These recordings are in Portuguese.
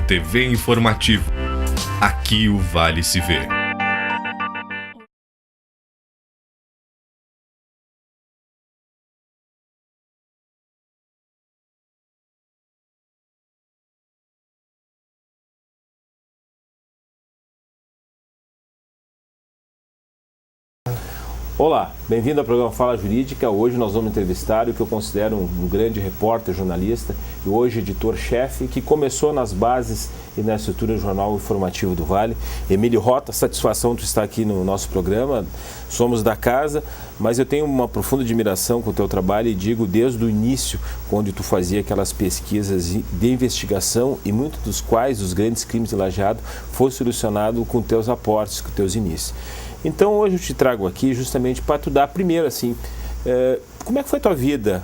TV Informativo. Aqui o Vale se vê. Olá, bem-vindo ao programa Fala Jurídica. Hoje nós vamos entrevistar o que eu considero um grande repórter, jornalista e hoje editor-chefe, que começou nas bases e na estrutura do Jornal Informativo do Vale. Emílio Rota, satisfação de estar aqui no nosso programa. Somos da casa, mas eu tenho uma profunda admiração com o teu trabalho e digo desde o início, quando tu fazia aquelas pesquisas de investigação e muitos dos quais os grandes crimes de Lajeado foi solucionado com teus aportes, com teus inícios. Então hoje eu te trago aqui justamente para tu dar primeiro assim, como é que foi a tua vida,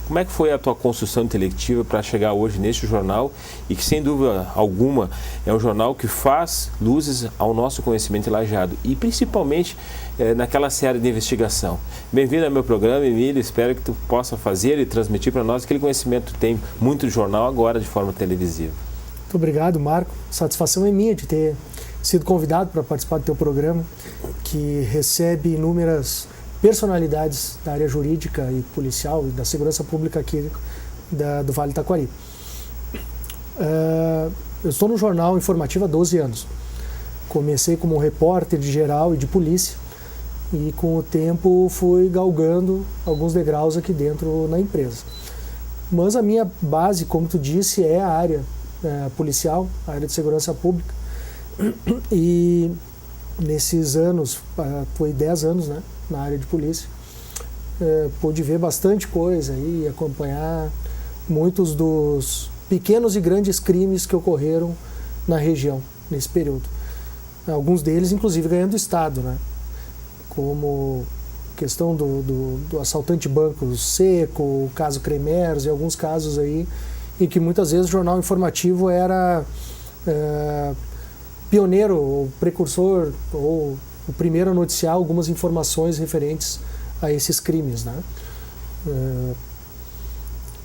como é que foi a tua construção intelectiva para chegar hoje neste jornal e que sem dúvida alguma é um jornal que faz luzes ao nosso conhecimento em Lajeado e principalmente naquela série de investigação. Bem-vindo ao meu programa, Emílio, espero que tu possa fazer e transmitir para nós aquele conhecimento que tu tem muito de jornal agora de forma televisiva. Muito obrigado, Marco. Satisfação é minha de ter sido convidado para participar do teu programa, que recebe inúmeras personalidades da área jurídica e policial e da segurança pública aqui do Vale do Taquari. Eu estou no Jornal Informativo há 12 anos. Comecei como repórter de geral e de polícia e com o tempo fui galgando alguns degraus aqui dentro na empresa. Mas a minha base, como tu disse, é a área policial, a área de segurança pública. E nesses anos, foi 10 anos, né, na área de polícia, pude ver bastante coisa e acompanhar muitos dos pequenos e grandes crimes que ocorreram na região nesse período. Alguns deles, inclusive, ganhando Estado, né, como questão do assaltante banco seco, o caso Cremers e alguns casos aí, em que muitas vezes o Jornal Informativo era pioneiro, ou precursor, ou o primeiro a noticiar algumas informações referentes a esses crimes, né?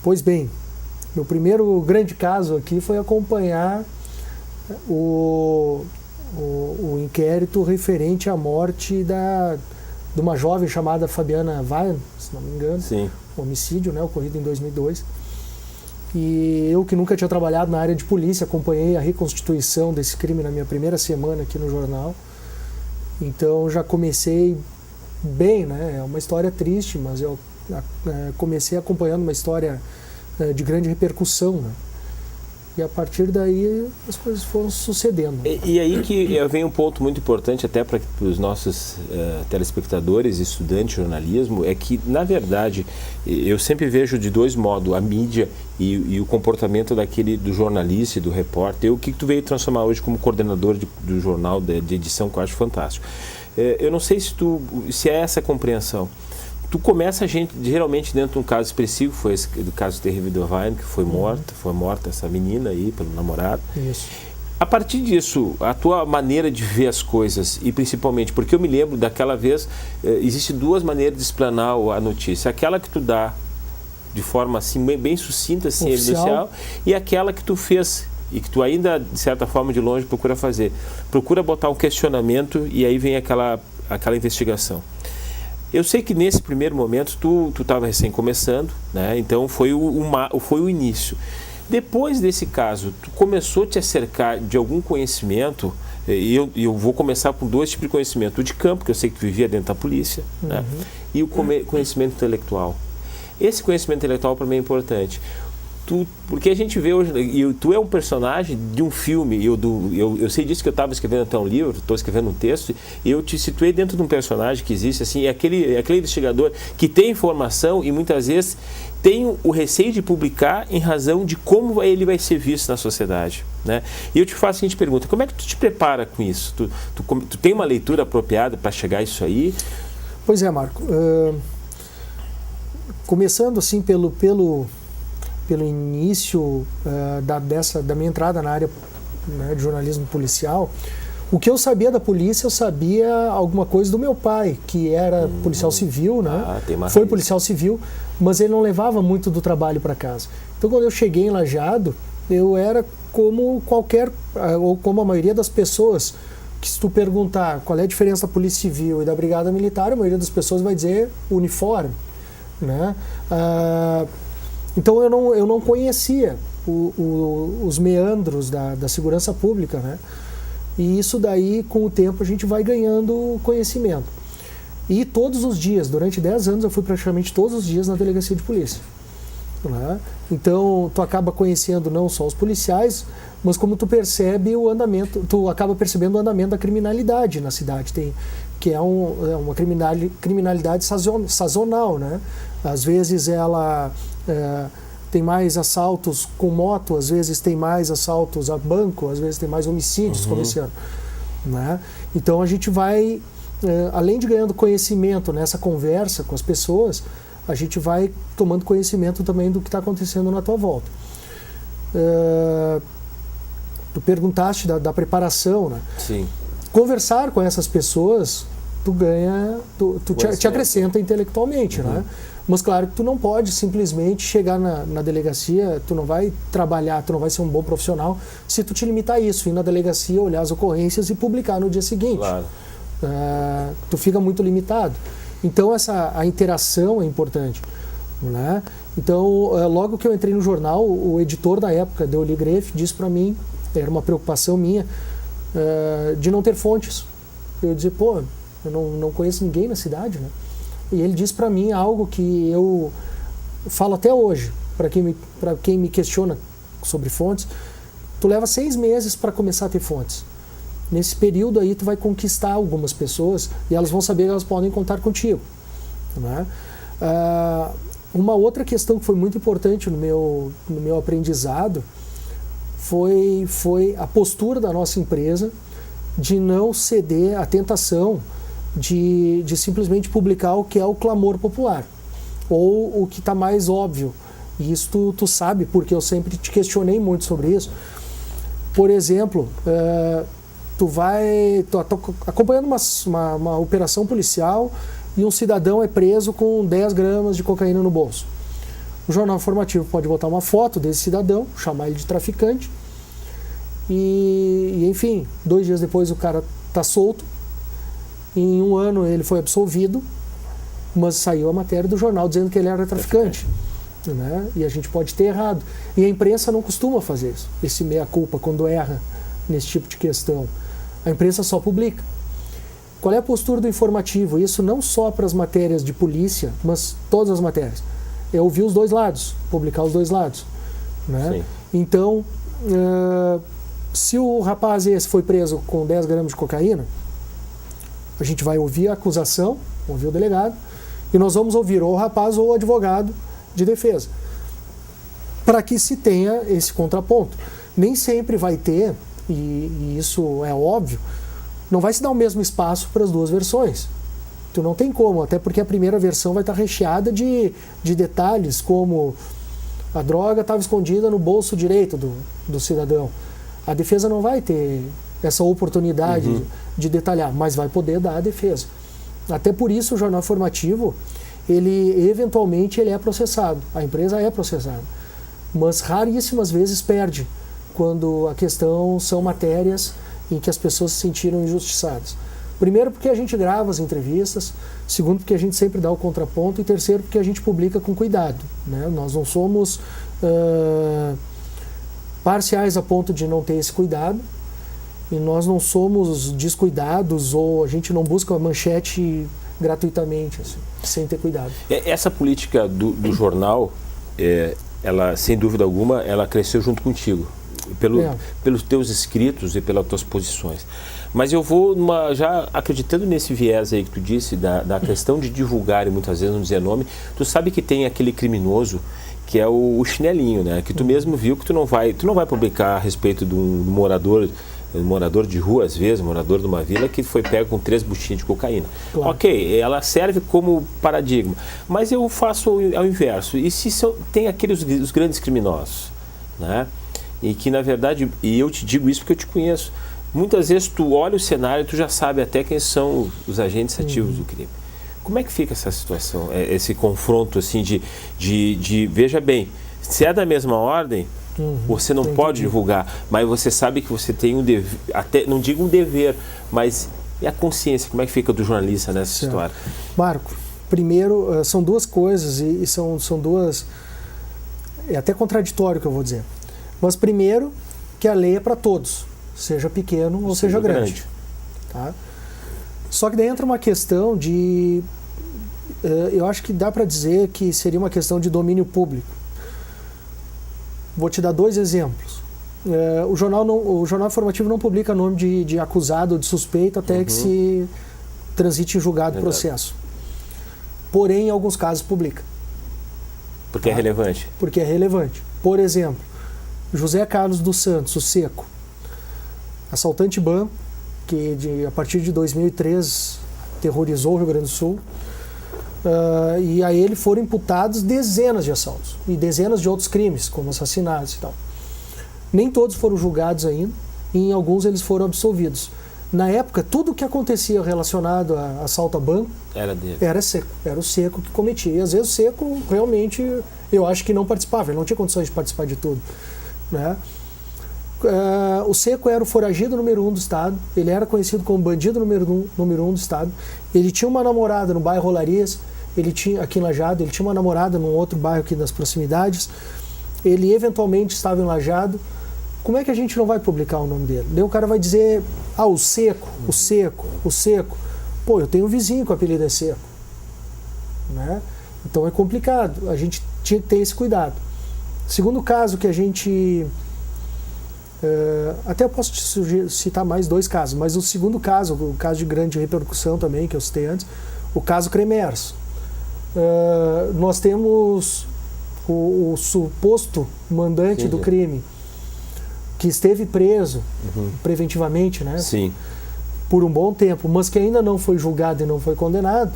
Pois bem, meu primeiro grande caso aqui foi acompanhar o inquérito referente à morte de uma jovem chamada Fabiana Vayan, se não me engano. Sim. Um homicídio, né, ocorrido em 2002. E eu, que nunca tinha trabalhado na área de polícia, acompanhei a reconstituição desse crime na minha primeira semana aqui no jornal. Então já comecei bem, né? É uma história triste, mas eu comecei acompanhando uma história de grande repercussão, né? E a partir daí as coisas foram sucedendo. E aí que vem um ponto muito importante até para os nossos telespectadores e estudantes de jornalismo, é que, na verdade, eu sempre vejo de dois modos, a mídia e o comportamento do jornalista e do repórter. O que tu veio transformar hoje como coordenador do jornal de edição, que eu acho fantástico. Eu não sei se é essa a compreensão. Tu começa geralmente dentro de um caso expressivo, foi esse do caso terrível do Vayan, que foi morta essa menina aí pelo namorado. Isso. A partir disso, a tua maneira de ver as coisas, e principalmente, porque eu me lembro daquela vez, existem duas maneiras de explanar a notícia. Aquela que tu dá de forma assim, bem sucinta, assim, evidencial, e aquela que tu fez e que tu ainda, de certa forma, de longe, procura fazer. Procura botar um questionamento e aí vem aquela investigação. Eu sei que nesse primeiro momento tu estava recém começando, né? Então foi o início. Depois desse caso, tu começou a te acercar de algum conhecimento, e eu vou começar com dois tipos de conhecimento. O de campo, que eu sei que tu vivia dentro da polícia, né? E o conhecimento intelectual. Esse conhecimento intelectual para mim é importante. Porque a gente vê hoje, e tu é um personagem de um filme, eu sei disso que eu estava escrevendo até um livro, estou escrevendo um texto, e eu te situei dentro de um personagem que existe, assim, é aquele investigador que tem informação e muitas vezes tem o receio de publicar em razão de como ele vai ser visto na sociedade, né? E eu te faço a seguinte pergunta: como é que tu te prepara com isso? Tu tem uma leitura apropriada para chegar a isso aí? Pois é, Marco. Começando assim pelo início da minha entrada na área, né, de jornalismo policial, o que eu sabia da polícia, eu sabia alguma coisa do meu pai, que era policial civil, né? Foi policial civil, mas ele não levava muito do trabalho para casa. Então, quando eu cheguei em Lajeado, eu era como ou como a maioria das pessoas, que se tu perguntar qual é a diferença da Polícia Civil e da Brigada Militar, a maioria das pessoas vai dizer uniforme, né? Então eu não conhecia os meandros da segurança pública, né? E isso daí, com o tempo, a gente vai ganhando conhecimento. E todos os dias, durante 10 anos, eu fui praticamente todos os dias na delegacia de polícia, né? Então, tu acaba conhecendo não só os policiais, mas como tu percebe o andamento, tu acaba percebendo o andamento da criminalidade na cidade, que é uma criminalidade sazonal, né? Às vezes ela tem mais assaltos com moto, às vezes tem mais assaltos a banco, às vezes tem mais homicídios começando, né? Então a gente vai, além de ganhando conhecimento nessa conversa com as pessoas, a gente vai tomando conhecimento também do que está acontecendo na tua volta. Tu perguntaste da preparação, né? Sim. Conversar com essas pessoas, tu ganha, tu te acrescenta intelectualmente, né? Mas claro que tu não pode simplesmente chegar na delegacia, tu não vai trabalhar, tu não vai ser um bom profissional se tu te limitar a isso, ir na delegacia, olhar as ocorrências e publicar no dia seguinte. Claro. Tu fica muito limitado. Então a interação é importante, né? Então, logo que eu entrei no jornal, o editor da época, Deoli Greff, disse para mim, era uma preocupação minha, de não ter fontes. Eu dizia, pô, eu não conheço ninguém na cidade, né? E ele disse para mim algo que eu falo até hoje, para quem me questiona sobre fontes: tu leva 6 meses para começar a ter fontes. Nesse período aí tu vai conquistar algumas pessoas e elas vão saber que elas podem contar contigo, né? Uma outra questão que foi muito importante no meu aprendizado foi a postura da nossa empresa de não ceder à tentação de simplesmente publicar o que é o clamor popular, ou o que está mais óbvio. E isso tu sabe, porque eu sempre te questionei muito sobre isso. Por exemplo, tu acompanhando uma operação policial e um cidadão é preso com 10 gramas de cocaína no bolso. O jornal informativo pode botar uma foto desse cidadão, chamar ele de traficante, e enfim, 2 dias depois o cara está solto. Em 1 ano ele foi absolvido, mas saiu a matéria do jornal dizendo que ele era traficante, né? E a gente pode ter errado. E a imprensa não costuma fazer isso, esse meia-culpa quando erra nesse tipo de questão. A imprensa só publica. Qual é a postura do informativo? Isso não só para as matérias de polícia, mas todas as matérias. É ouvir os dois lados, publicar os dois lados, né? Sim. Então, se o rapaz esse foi preso com 10 gramas de cocaína, a gente vai ouvir a acusação, ouvir o delegado, e nós vamos ouvir ou o rapaz ou o advogado de defesa, para que se tenha esse contraponto. Nem sempre vai ter, e isso é óbvio, não vai se dar o mesmo espaço para as duas versões. Tu não tem como, até porque a primeira versão vai estar recheada de detalhes, como a droga estava escondida no bolso direito do cidadão. A defesa não vai ter essa oportunidade de detalhar, mas vai poder dar a defesa. Até por isso o jornal informativo, ele eventualmente é processado, a empresa é processada, mas raríssimas vezes perde quando a questão são matérias em que as pessoas se sentiram injustiçadas. Primeiro, porque a gente grava as entrevistas; segundo, porque a gente sempre dá o contraponto; e terceiro, porque a gente publica com cuidado, né? Nós não somos parciais a ponto de não ter esse cuidado, e nós não somos descuidados, ou a gente não busca a manchete gratuitamente, assim, sem ter cuidado. Essa política do jornal, ela, sem dúvida alguma, ela cresceu junto contigo, pelos teus escritos e pelas tuas posições. Mas eu vou, já acreditando nesse viés aí que tu disse, da questão de divulgar e muitas vezes não dizer nome. Tu sabe que tem aquele criminoso que é o chinelinho, né? Que tu mesmo viu que tu não vai publicar a respeito de um morador de rua, às vezes, morador de uma vila que foi pego com 3 buchinhas de cocaína. Claro. Ok, ela serve como paradigma, mas eu faço ao inverso. E se tem os grandes criminosos, né? E que, na verdade, e eu te digo isso porque eu te conheço, muitas vezes tu olha o cenário e tu já sabe até quem são os agentes ativos do crime. Como é que fica essa situação, esse confronto assim de veja bem, se é da mesma ordem, Você não pode divulgar, mas você sabe que você tem um dever, até não digo um dever, mas e a consciência, como é que fica do jornalista nessa história? Marco, primeiro, são duas coisas e são duas... É até contraditório o que eu vou dizer. Mas primeiro, que a lei é para todos, seja pequeno ou seja grande. Tá? Só que daí entra uma questão de... eu acho que dá para dizer que seria uma questão de domínio público. Vou te dar 2 exemplos. O jornal informativo não publica nome de acusado ou de suspeito até que se transite em julgado o processo. Porém, em alguns casos publica. Porque é relevante. Porque é relevante. Por exemplo, José Carlos dos Santos, o Seco, assaltante ban, que a partir de 2003 terrorizou o Rio Grande do Sul. E a ele foram imputados dezenas de assaltos e dezenas de outros crimes, como assassinatos e tal. Nem todos foram julgados ainda, e em alguns eles foram absolvidos. Na época, tudo o que acontecia relacionado a assalto a banco era dele. Era o Seco que cometia. E às vezes o Seco realmente, eu acho que não participava, ele não tinha condições de participar de tudo, né? O Seco era o foragido número 1 do estado, ele era conhecido como bandido número 1 do estado. Ele tinha uma namorada no bairro Rolarias, aqui em Lajeado, ele tinha uma namorada num outro bairro aqui das proximidades. Ele eventualmente estava em Lajeado. Como é que a gente não vai publicar o nome dele? Daí o cara vai dizer, o Seco. Pô, eu tenho um vizinho com o apelido é Seco. Né? Então é complicado, a gente tinha que ter esse cuidado. Segundo caso que a gente... até eu posso te citar mais 2 casos, mas o segundo caso, o caso de grande repercussão também, que eu citei antes, o caso Cremers. Nós temos o suposto mandante do crime, que esteve preso preventivamente, né? Sim. Por um bom tempo, mas que ainda não foi julgado e não foi condenado.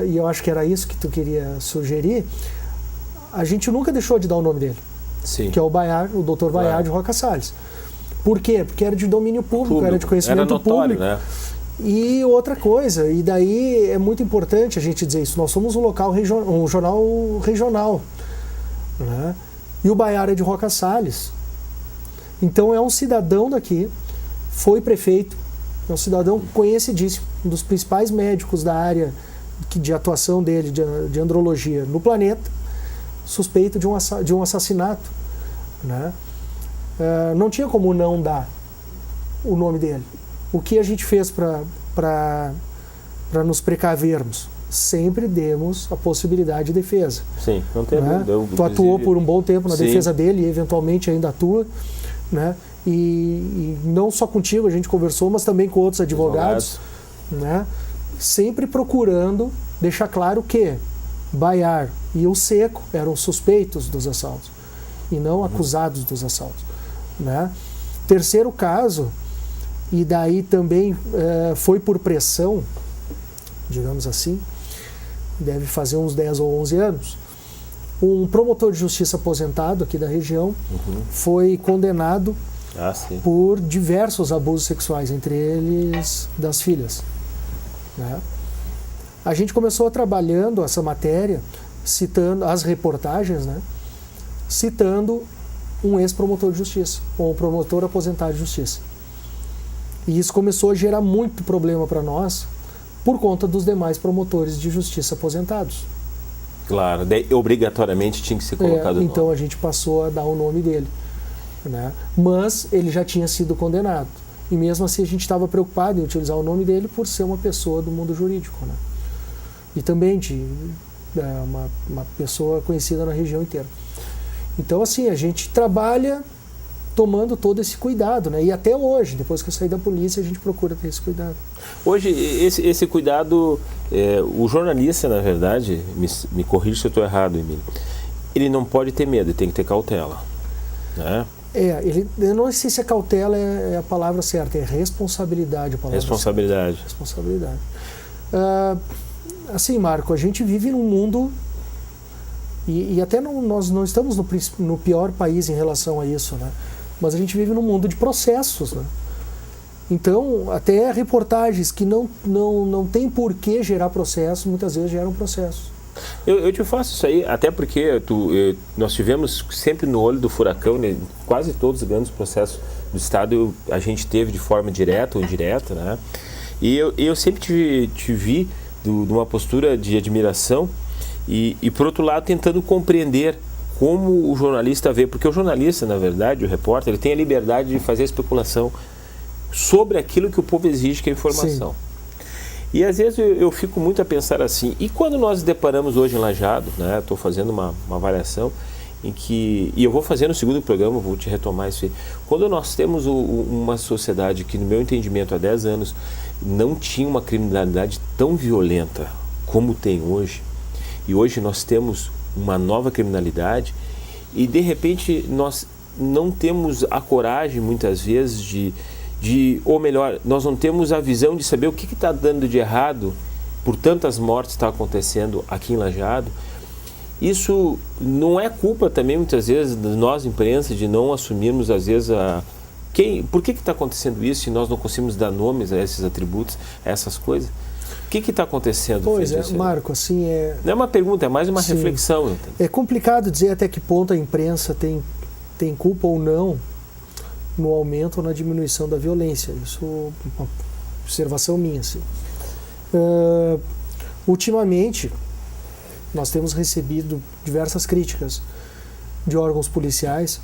E eu acho que era isso que tu queria sugerir. A gente nunca deixou de dar o nome dele. Sim. Que é o Dr. Baiar de Roca Salles. Por quê? Porque era de domínio público, era de conhecimento era notório, público. Né? E outra coisa, e daí é muito importante a gente dizer isso, nós somos um jornal regional, né? E o Baiar é de Roca Salles. Então é um cidadão daqui, foi prefeito, é um cidadão conhecidíssimo, um dos principais médicos da área de atuação dele, de andrologia no planeta, suspeito de um assassinato, né? Não tinha como não dar o nome dele. O que a gente fez para nos precavermos? Sempre demos a possibilidade de defesa. Sim, não tem dúvida. Tu atuou por um bom tempo na defesa dele e eventualmente ainda atua, né? E não só contigo a gente conversou, mas também com outros advogados, né? Sempre procurando deixar claro que Baiar e o Seco eram suspeitos dos assaltos e não acusados dos assaltos, né? Terceiro caso, e daí também foi por pressão, digamos assim, deve fazer uns 10 ou 11 anos, um promotor de justiça aposentado aqui da região foi condenado por diversos abusos sexuais, entre eles das filhas, né? A gente começou trabalhando essa matéria, citando as reportagens, né? Citando um ex-promotor de justiça, ou um promotor aposentado de justiça. E isso começou a gerar muito problema para nós, por conta dos demais promotores de justiça aposentados. Claro, obrigatoriamente tinha que ser colocado o nome. Então a gente passou a dar o nome dele, né? Mas ele já tinha sido condenado. E mesmo assim a gente estava preocupado em utilizar o nome dele por ser uma pessoa do mundo jurídico, né? E também de uma pessoa conhecida na região inteira. Então assim, a gente trabalha tomando todo esse cuidado, né? E até hoje, depois que eu saí da polícia, a gente procura ter esse cuidado. Hoje, esse cuidado, o jornalista, na verdade, me corrija se eu estou errado, Emílio, ele não pode ter medo, ele tem que ter cautela, né? Eu não sei se a cautela é a palavra certa, é responsabilidade a palavra Responsabilidade. certa. Responsabilidade. Assim, Marco, a gente vive num mundo, e até nós não estamos no pior país em relação a isso, né? Mas a gente vive num mundo de processos, né? Então, até reportagens que não tem por que gerar processo, muitas vezes geram processo. Eu te faço isso aí, até porque nós tivemos sempre no olho do furacão, né, quase todos os grandes processos do Estado a gente teve de forma direta ou indireta, né? E eu sempre te vi de uma postura de admiração e, por outro lado, tentando compreender como o jornalista vê, porque o jornalista, na verdade, o repórter, ele tem a liberdade de fazer especulação sobre aquilo que o povo exige, que é a informação. Sim. E às vezes eu fico muito a pensar assim, e quando nós deparamos hoje em Lajeado, né, estou fazendo uma avaliação em que, e eu vou fazer no segundo programa, vou te retomar isso aí, quando nós temos uma sociedade que, no meu entendimento, há 10 anos, não tinha uma criminalidade tão violenta como tem hoje, e hoje nós temos uma nova criminalidade, e de repente nós não temos a coragem, muitas vezes, ou melhor, nós não temos a visão de saber o que está dando de errado por tantas mortes que está acontecendo aqui em Lajeado. Isso não é culpa também, muitas vezes, de nós, imprensa, de não assumirmos, às vezes, por que está acontecendo isso se nós não conseguimos dar nomes a esses atributos, a essas coisas? O que está acontecendo? Pois é, Marco, assim... Não é uma pergunta, é mais uma reflexão. Então. É complicado dizer até que ponto a imprensa tem culpa ou não no aumento ou na diminuição da violência. Isso é uma observação minha. Assim. Ultimamente, nós temos recebido diversas críticas de órgãos policiais,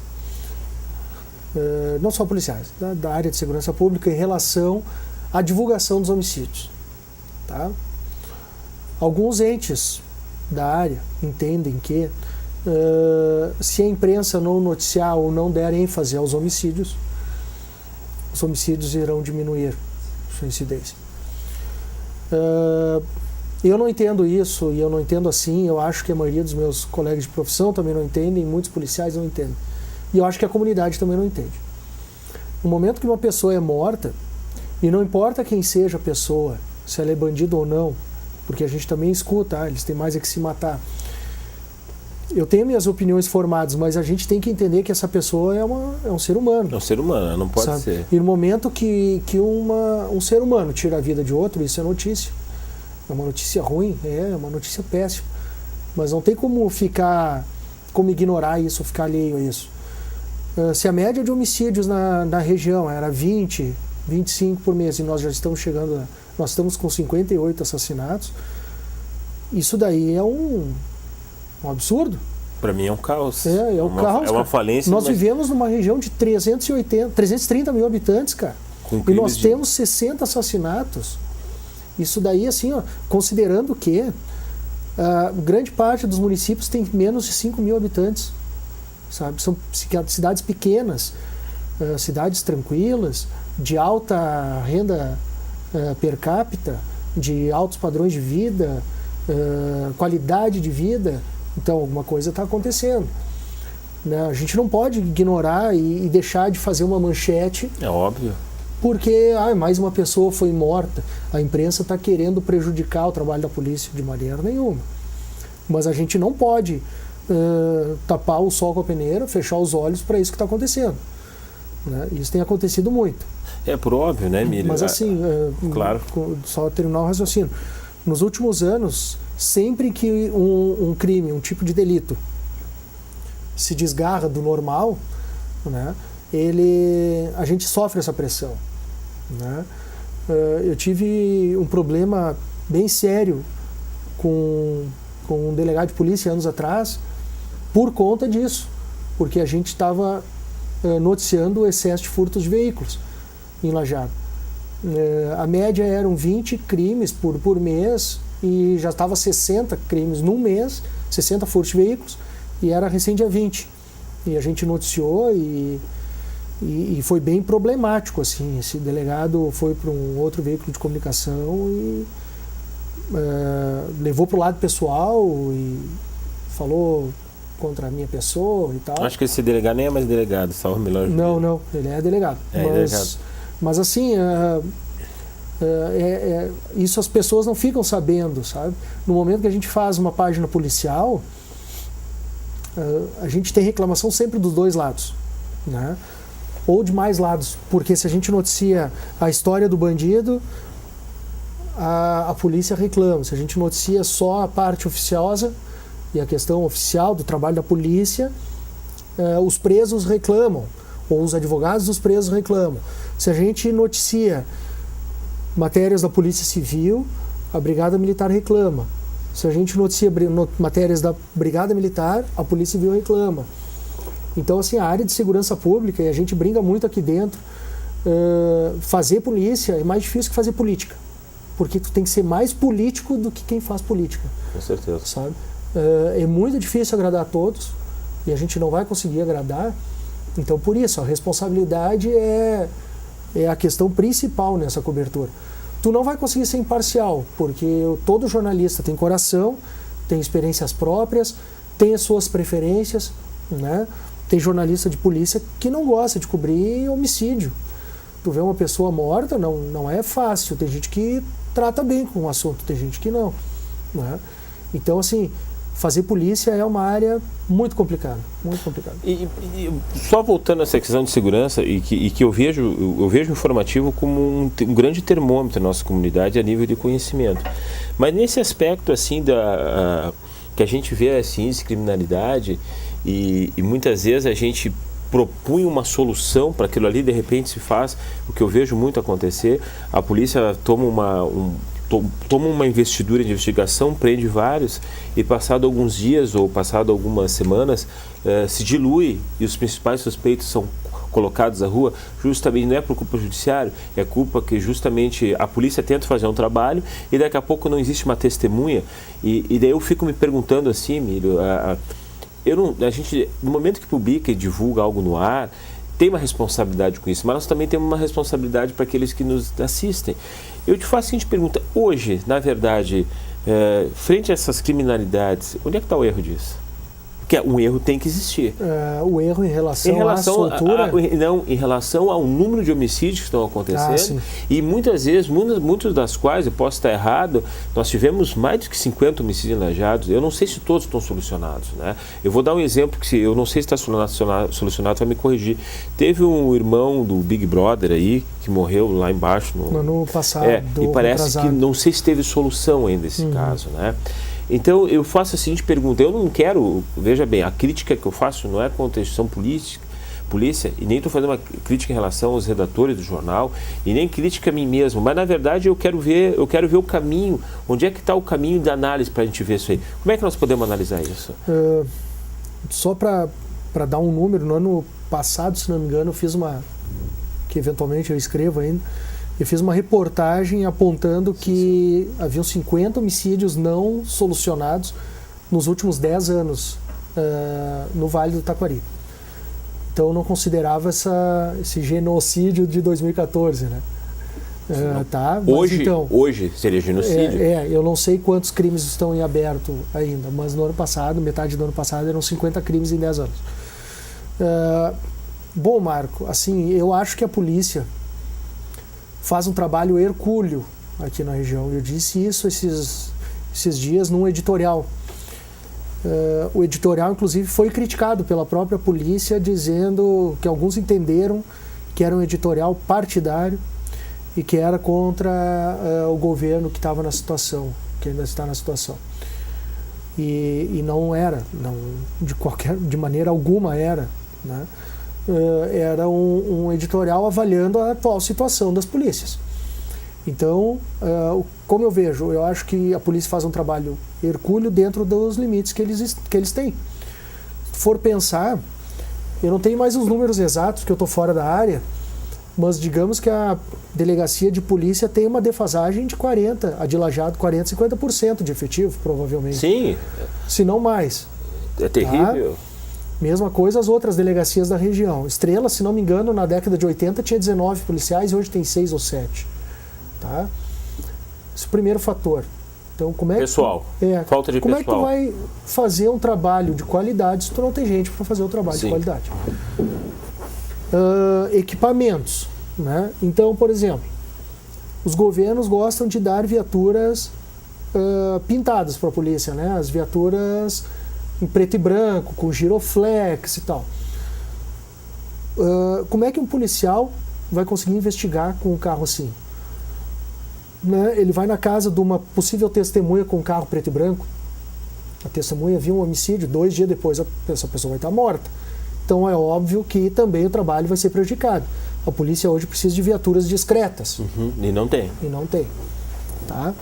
não só policiais, da área de segurança pública, em relação à divulgação dos homicídios. Tá? Alguns entes da área entendem que se a imprensa não noticiar ou não der ênfase aos homicídios, os homicídios irão diminuir sua incidência. Eu não entendo isso, e eu não entendo assim. Eu acho que a maioria dos meus colegas de profissão também não entendem, muitos policiais não entendem. E eu acho que a comunidade também não entende. No momento que uma pessoa é morta, e não importa quem seja a pessoa, se ela é bandido ou não, porque a gente também escuta, eles têm mais é que se matar. Eu tenho minhas opiniões formadas, mas a gente tem que entender que essa pessoa é um ser humano. É um ser humano, não pode ser. E no momento que um ser humano tira a vida de outro, isso é notícia. É uma notícia ruim, é uma notícia péssima. Mas não tem como ignorar isso, ficar alheio a isso. Se a média de homicídios na região era 20, 25 por mês, e nós já estamos chegando, nós estamos com 58 assassinatos, isso daí é um absurdo. Para mim é um caos. É um caos. É uma falência. Nós vivemos numa região de 330 mil habitantes, cara. E nós temos 60 assassinatos. Isso daí, assim, ó, considerando que grande parte dos municípios tem menos de 5 mil habitantes. Sabe? São cidades pequenas, cidades tranquilas, de alta renda per capita, de altos padrões de vida, qualidade de vida. Então, alguma coisa está acontecendo. Né? A gente não pode ignorar e deixar de fazer uma manchete. É óbvio. Porque mais uma pessoa foi morta. A imprensa está querendo prejudicar o trabalho da polícia de maneira nenhuma. Mas a gente não pode tapar o sol com a peneira, fechar os olhos para isso que está acontecendo. Né? Isso tem acontecido muito. É por óbvio, né, Emílio? Mas assim, claro. Só terminar o raciocínio. Nos últimos anos, sempre que um crime, um tipo de delito, se desgarra do normal, né, a gente sofre essa pressão. Né? Eu tive um problema bem sério com um delegado de polícia anos atrás, por conta disso, porque a gente estava noticiando o excesso de furtos de veículos em Lajeado. A média eram 20 crimes por mês, e já estava 60 crimes num mês, 60 furtos de veículos, e era recém dia 20. E a gente noticiou e foi bem problemático, assim. Esse delegado foi para um outro veículo de comunicação e levou para o lado pessoal e falou contra a minha pessoa e tal. Acho que esse delegado nem é mais delegado, salvo melhor. Não, ele é delegado. Mas assim, isso as pessoas não ficam sabendo, sabe? No momento que a gente faz uma página policial, a gente tem reclamação sempre dos dois lados, né? Ou de mais lados, porque se a gente noticia a história do bandido, a polícia reclama. Se a gente noticia só a parte oficiosa, e a questão oficial do trabalho da polícia, os presos reclamam, ou os advogados dos presos reclamam. Se a gente noticia matérias da Polícia Civil, a Brigada Militar reclama. Se a gente noticia matérias da Brigada Militar, a Polícia Civil reclama. Então, assim, a área de segurança pública, e a gente brinca muito aqui dentro, fazer polícia é mais difícil que fazer política. Porque tu tem que ser mais político do que quem faz política. Com certeza. Sabe? É muito difícil agradar a todos, e a gente não vai conseguir agradar. Então, por isso, a responsabilidade é a questão principal nessa cobertura. Tu não vai conseguir ser imparcial, porque todo jornalista tem coração, tem experiências próprias, tem as suas preferências, né? Tem jornalista de polícia que não gosta de cobrir homicídio. Tu vê uma pessoa morta, não é fácil. Tem gente que trata bem com o assunto, tem gente que não, né? Então, assim, fazer polícia é uma área muito complicada, muito complicada. E só voltando a essa questão de segurança, e que eu vejo o informativo como um grande termômetro na nossa comunidade a nível de conhecimento. Mas nesse aspecto, assim, que a gente vê assim, índice de criminalidade, e muitas vezes a gente propõe uma solução para aquilo ali, de repente se faz, o que eu vejo muito acontecer, a polícia toma uma investidura de investigação, prende vários, e passado alguns dias ou passado algumas semanas, se dilui e os principais suspeitos são colocados à rua, justamente não é por culpa do judiciário, é culpa que justamente a polícia tenta fazer um trabalho e daqui a pouco não existe uma testemunha, e daí eu fico me perguntando assim, Emílio, a gente, no momento que publica e divulga algo no ar, tem uma responsabilidade com isso, mas nós também temos uma responsabilidade para aqueles que nos assistem. Eu te faço a seguinte pergunta: hoje, na verdade, frente a essas criminalidades, onde é que está o erro disso? Porque um erro tem que existir. O erro em relação à soltura? Não, em relação ao número de homicídios que estão acontecendo, e muitas vezes, muitas das quais, eu posso estar errado, nós tivemos mais de 50 homicídios em Lajeados. Eu não sei se todos estão solucionados, né? Eu vou dar um exemplo que eu não sei se está solucionado, vai me corrigir. Teve um irmão do Big Brother aí, que morreu lá embaixo. No ano passado. E parece que não sei se teve solução ainda esse caso, né? Então, eu faço a seguinte pergunta: eu não quero, veja bem, a crítica que eu faço não é contra a instituição polícia, e nem estou fazendo uma crítica em relação aos redatores do jornal, e nem crítica a mim mesmo, mas na verdade eu quero ver o caminho, onde é que está o caminho de análise para a gente ver isso aí. Como é que nós podemos analisar isso? Só para dar um número, no ano passado, se não me engano, eu fiz que eventualmente eu escrevo ainda, eu fiz uma reportagem apontando que haviam 50 homicídios não solucionados nos últimos 10 anos no Vale do Taquari. Então eu não considerava esse genocídio de 2014, né? Tá, hoje seria genocídio? Eu não sei quantos crimes estão em aberto ainda, mas no ano passado, metade do ano passado, eram 50 crimes em 10 anos. Bom, Marco, assim, eu acho que a polícia faz um trabalho hercúleo aqui na região. Eu disse isso esses dias num editorial. O editorial, inclusive, foi criticado pela própria polícia, dizendo que alguns entenderam que era um editorial partidário e que era contra o governo que estava na situação, que ainda está na situação. E não era, de maneira alguma era, né? Era um editorial avaliando a atual situação das polícias. Então, como eu vejo, eu acho que a polícia faz um trabalho hercúleo dentro dos limites que eles têm. Se for pensar, eu não tenho mais os números exatos, porque eu estou fora da área, mas digamos que a delegacia de polícia tem uma defasagem de 40%, a de Lajeado 40%, 50% de efetivo, provavelmente. Sim. Se não mais. É terrível. Tá? Mesma coisa as outras delegacias da região. Estrela, se não me engano, na década de 80 tinha 19 policiais e hoje tem 6 ou 7. Tá? Esse é o primeiro fator. Então, como é pessoal, falta de como pessoal. Como é que tu vai fazer um trabalho de qualidade se tu não tem gente para fazer o trabalho de qualidade? Equipamentos, né? Então, por exemplo, os governos gostam de dar viaturas pintadas para a polícia, né? As viaturas em preto e branco, com giroflex e tal. Como é que um policial vai conseguir investigar com um carro assim? Né? Ele vai na casa de uma possível testemunha com um carro preto e branco, A testemunha viu um homicídio, 2 dias depois essa pessoa vai estar morta. Então é óbvio que também o trabalho vai ser prejudicado. A polícia hoje precisa de viaturas discretas. E não tem. E não tem. Tá?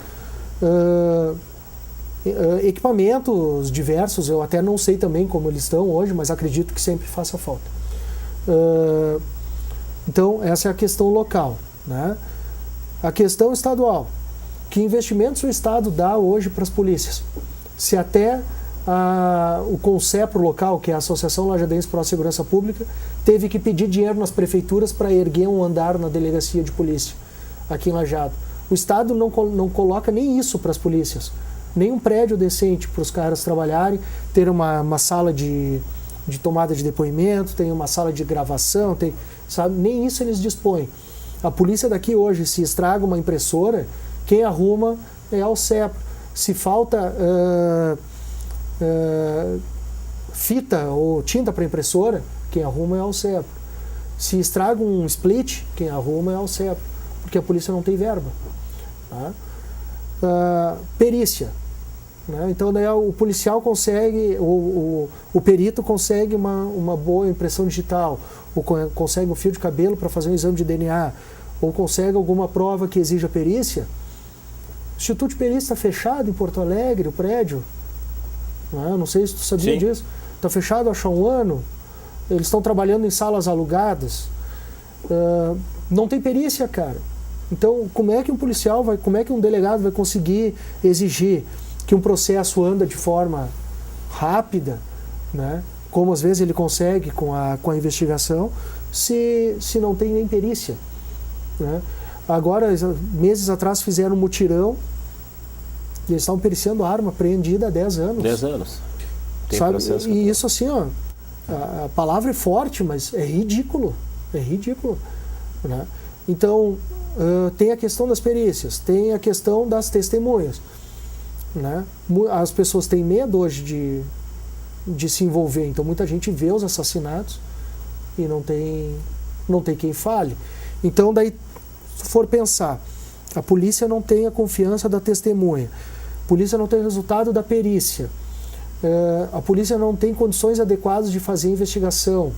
Equipamentos diversos, eu até não sei também como eles estão hoje, mas acredito que sempre faça falta. Então, essa é a questão local. Né? A questão estadual. Que investimentos o Estado dá hoje para as polícias? Se até o CONSEPRO local, que é a Associação Lajadense Pro Segurança Pública, teve que pedir dinheiro nas prefeituras para erguer um andar na delegacia de polícia aqui em Lajeado. O Estado não coloca nem isso para as polícias, nem um prédio decente para os caras trabalharem, ter uma sala de tomada de depoimento, tem uma sala de gravação, sabe? Nem isso eles dispõem. A polícia daqui hoje, se estraga uma impressora, quem arruma é a Alcepro. Se falta fita ou tinta para impressora, quem arruma é a Alcepro. Se estraga um split, quem arruma é a Alcepro, porque a polícia não tem verba. Tá? Perícia. Né? Então daí o policial consegue, o perito consegue uma boa impressão digital, ou consegue um fio de cabelo para fazer um exame de DNA, ou consegue alguma prova que exija perícia. O Instituto de Perícia está fechado em Porto Alegre, o prédio. Não sei se tu sabia disso. Está fechado há um ano. Eles estão trabalhando em salas alugadas. Não tem perícia, cara. Então, como é que um policial como é que um delegado vai conseguir exigir que um processo anda de forma rápida, né? Como às vezes ele consegue com a investigação, se não tem nem perícia, né? Agora, meses atrás fizeram um mutirão e eles estavam periciando arma apreendida há 10 anos. 10 anos. Tem sabe? processo. E isso assim, ó, a palavra é forte, mas é ridículo. É ridículo. Né? Então, tem a questão das perícias, tem a questão das testemunhas. Né? As pessoas têm medo hoje de se envolver, então muita gente vê os assassinatos e não tem quem fale. Então, daí, se for pensar, a polícia não tem a confiança da testemunha, a polícia não tem o resultado da perícia, a polícia não tem condições adequadas de fazer investigação.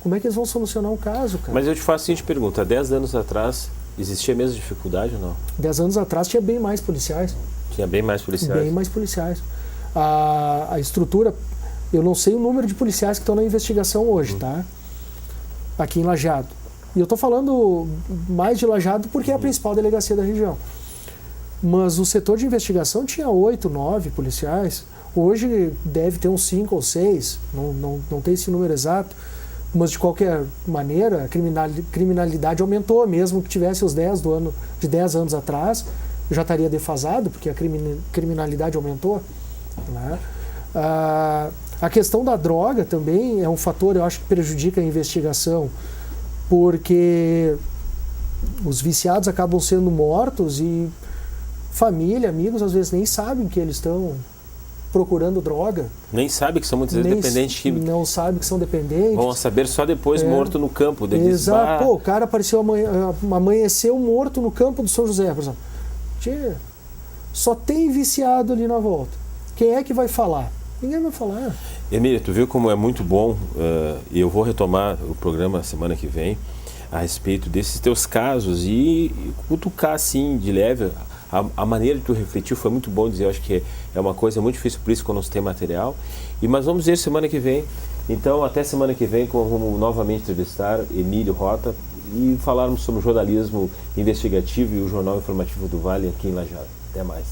Como é que eles vão solucionar um caso, cara? Mas eu te faço a seguinte pergunta: há 10 anos atrás existia a mesma dificuldade ou não? 10 anos atrás tinha bem mais policiais. Tinha bem mais policiais? Bem mais policiais. A estrutura, eu não sei o número de policiais que estão na investigação hoje, tá? Aqui em Lajeado. E eu estou falando mais de Lajeado porque é a principal delegacia da região. Mas o setor de investigação tinha 8, 9 policiais. Hoje deve ter uns 5 ou 6, não tem esse número exato. Mas de qualquer maneira, a criminalidade aumentou, mesmo que tivesse os 10 de 10 anos atrás, já estaria defasado, porque a criminalidade aumentou. Né? A questão da droga também é um fator, eu acho, que prejudica a investigação, porque os viciados acabam sendo mortos e família, amigos, às vezes nem sabem que eles estão procurando droga. Nem sabe que são muitas vezes dependentes químicos. Não sabe que são dependentes. Vão saber só depois, morto no campo. Exato. Pô, o cara apareceu amanheceu morto no campo do São José, por exemplo. Tchê, só tem viciado ali na volta. Quem é que vai falar? Ninguém vai falar. Emília, tu viu como é muito bom, e eu vou retomar o programa semana que vem, a respeito desses teus casos e cutucar assim, de leve. A maneira de tu refletir foi muito bom dizer, eu acho que é uma coisa muito difícil, por isso que eu não tem material. Mas vamos ver semana que vem. Então, até semana que vem, vamos novamente entrevistar Emílio Rota e falarmos sobre o jornalismo investigativo e o Jornal Informativo do Vale aqui em Lajeado. Até mais.